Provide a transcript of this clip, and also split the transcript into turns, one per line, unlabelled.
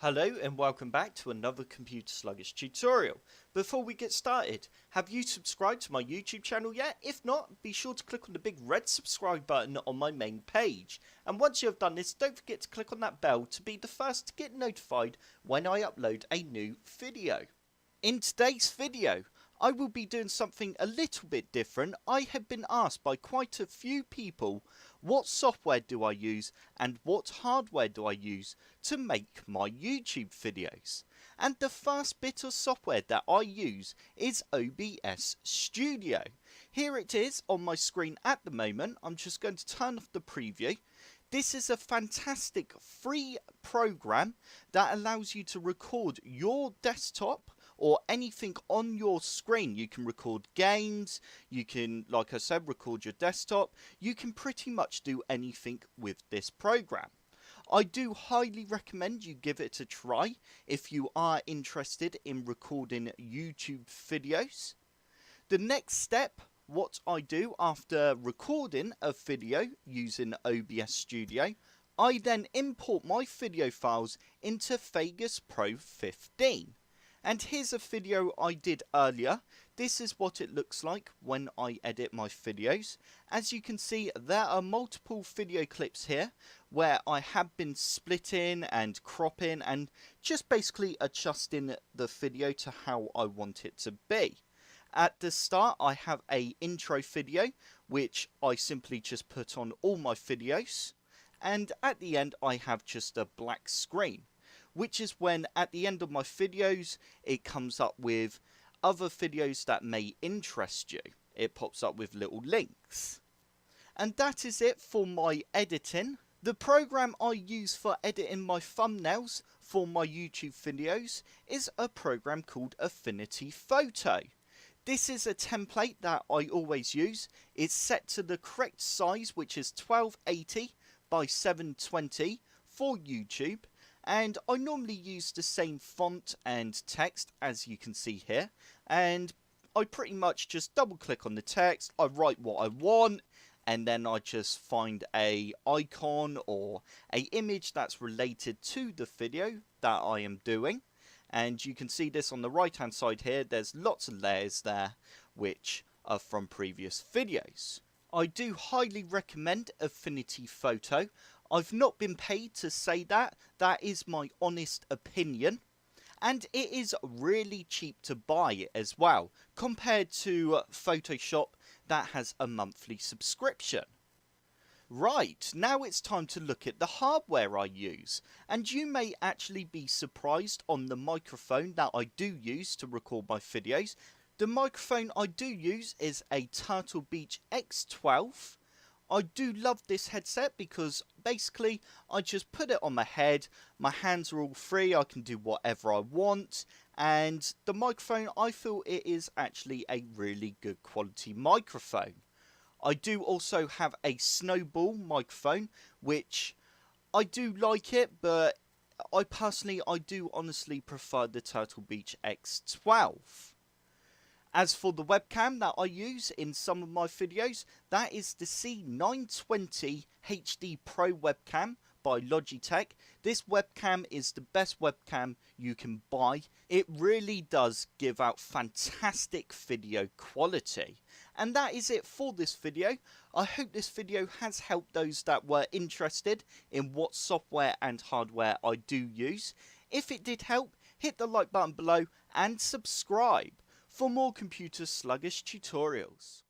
Hello and welcome back to another Computer Sluggish tutorial. Before we get started, have you subscribed to my YouTube channel yet? If not, be sure to click on the big red subscribe button on my main page. And once you have done this, don't forget to click on that bell to be the first to get notified when I upload a new video. In today's video, I will be doing something a little bit different. I have been asked by quite a few people, what software do I use and what hardware do I use to make my YouTube videos? And the first bit of software that I use is OBS Studio. Here it is on my screen at the moment. I'm just going to turn off the preview. This is a fantastic free program that allows you to record your desktop or anything on your screen. You can record games, you can, like I said, record your desktop. You can pretty much do anything with this program. I do highly recommend you give it a try if you are interested in recording YouTube videos. The next step, what I do after recording a video using OBS Studio, I then import my video files into Vegas Pro 15. And here's a video I did earlier. This is what it looks like when I edit my videos. As you can see, there are multiple video clips here where I have been splitting and cropping and just basically adjusting the video to how I want it to be. At the start, I have an intro video, which I simply just put on all my videos. And at the end, I have just a black screen, which is when at the end of my videos, it comes up with other videos that may interest you. It pops up with little links. And that is it for my editing. The program I use for editing my thumbnails for my YouTube videos is a program called Affinity Photo. This is a template that I always use. It's set to the correct size, which is 1280 by 720 for YouTube. And I normally use the same font and text as you can see here. And I pretty much just double click on the text. I write what I want. And then I just find a icon or a image that's related to the video that I am doing. And you can see this on the right hand side here. There's lots of layers there which are from previous videos. I do highly recommend Affinity Photo. I've not been paid to say that. That is my honest opinion. And it is really cheap to buy as well, compared to Photoshop that has a monthly subscription. Right, now it's time to look at the hardware I use. And you may actually be surprised on the microphone that I do use to record my videos. The microphone I do use is a Turtle Beach X12. I do love this headset because basically I just put it on my head, my hands are all free, I can do whatever I want, and the microphone, I feel it is actually a really good quality microphone. I do also have a Snowball microphone, which I do like it, but I do honestly prefer the Turtle Beach X12. As for the webcam that I use in some of my videos, that is the C920 HD Pro webcam by Logitech. This webcam is the best webcam you can buy. It really does give out fantastic video quality. And that is it for this video. I hope this video has helped those that were interested in what software and hardware I do use. If it did help, hit the like button below and subscribe for more Computer Sluggish tutorials.